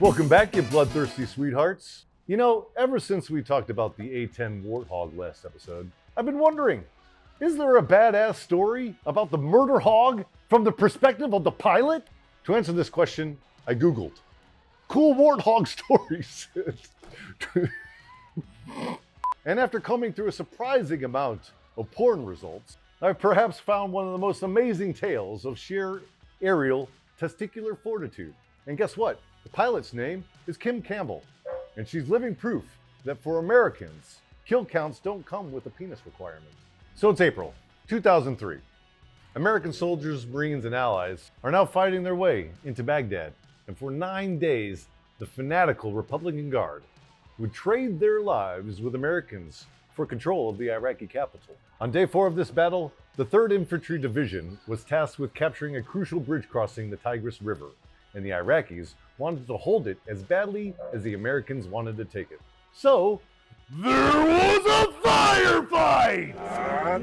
Welcome back, you bloodthirsty sweethearts. You know, ever since we talked about the A-10 Warthog last episode, I've been wondering, is there a badass story about the murder hog from the perspective of the pilot? To answer this question, I Googled cool warthog stories. And after combing through a surprising amount of porn results, I've perhaps found one of the most amazing tales of sheer aerial testicular fortitude. And guess what? The pilot's name is Kim Campbell, and she's living proof that for Americans, kill counts don't come with a penis requirement. So it's April 2003. American soldiers, Marines, and allies are now fighting their way into Baghdad, and for 9 days, the fanatical Republican Guard would trade their lives with Americans for control of the Iraqi capital. On day 4 of this battle, the 3rd Infantry Division was tasked with capturing a crucial bridge crossing the Tigris River, and the Iraqis wanted to hold it as badly as the Americans wanted to take it. So, there was a firefight!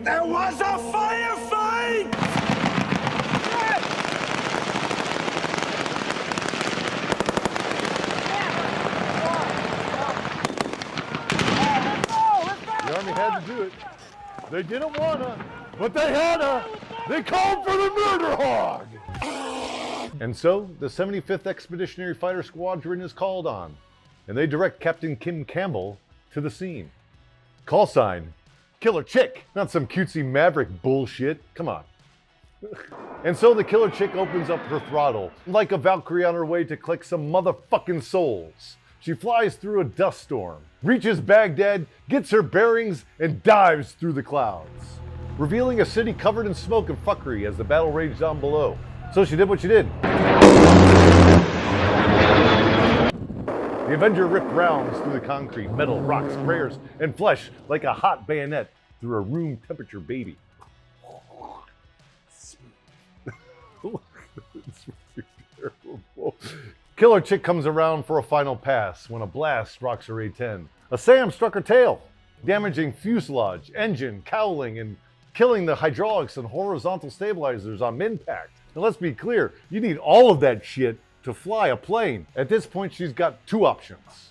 There was a firefight! The Army had to do it. They didn't wanna, but they hadda. They called for the murder hog! And so, the 75th Expeditionary Fighter Squadron is called on, and they direct Captain Kim Campbell to the scene. Call sign, Killer Chick, not some cutesy maverick bullshit, come on. And so the Killer Chick opens up her throttle, like a Valkyrie on her way to collect some motherfucking souls. She flies through a dust storm, reaches Baghdad, gets her bearings, and dives through the clouds, revealing a city covered in smoke and fuckery as the battle raged on below. So she did what she did. The Avenger ripped rounds through the concrete, metal, rocks, prayers, and flesh like a hot bayonet through a room temperature baby. It's really terrible. Killer Chick comes around for a final pass when a blast rocks her A-10. A SAM struck her tail, damaging fuselage, engine, cowling, and killing the hydraulics and horizontal stabilizers on impact. And let's be clear, you need all of that shit to fly a plane. At this point, she's got 2 options.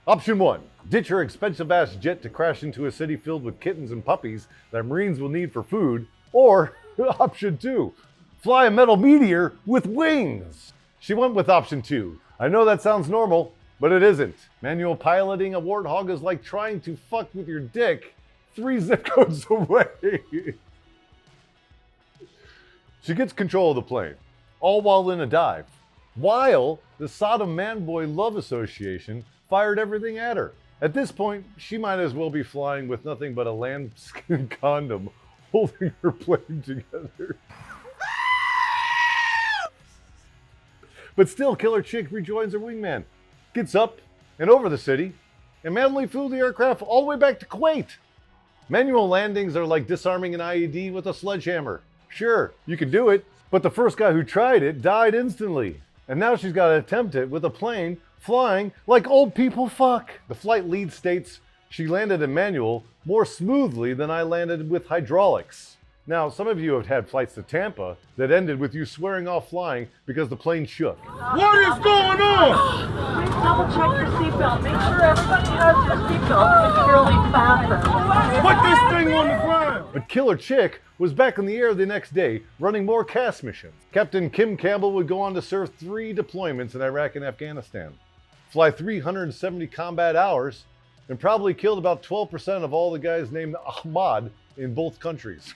Option 1, ditch her expensive ass jet to crash into a city filled with kittens and puppies that Marines will need for food. Or option 2, fly a metal meteor with wings. She went with option 2. I know that sounds normal, but it isn't. Manual piloting a Warthog is like trying to fuck with your dick 3 zip codes away. She gets control of the plane, all while in a dive, while the Sodom Man-Boy Love Association fired everything at her. At this point, she might as well be flying with nothing but a lambskin condom holding her plane together. But still, Killer Chick rejoins her wingman, gets up and over the city, and manually flew the aircraft all the way back to Kuwait. Manual landings are like disarming an IED with a sledgehammer. Sure, you can do it, but the first guy who tried it died instantly. And now she's got to attempt it with a plane flying like old people fuck. The flight lead states she landed in manual more smoothly than I landed with hydraulics. Now, some of you have had flights to Tampa that ended with you swearing off flying because the plane shook. What is going on? Please double check your seatbelt. Make sure everybody has their seatbelt securely fastened. Put this thing on the ground. But Killer Chick was back in the air the next day, running more CAS missions. Captain Kim Campbell would go on to serve 3 deployments in Iraq and Afghanistan, fly 370 combat hours, and probably killed about 12% of all the guys named Ahmad in both countries.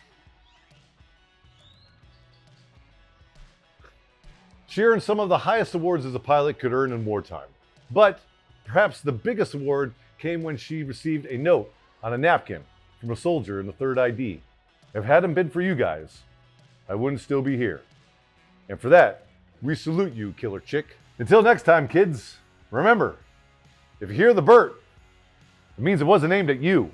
She earned some of the highest awards as a pilot could earn in wartime. But perhaps the biggest award came when she received a note on a napkin from a soldier in the 3rd ID. If it hadn't been for you guys, I wouldn't still be here. And for that, we salute you, Killer Chick. Until next time, kids, remember, if you hear the Burt, it means it wasn't aimed at you.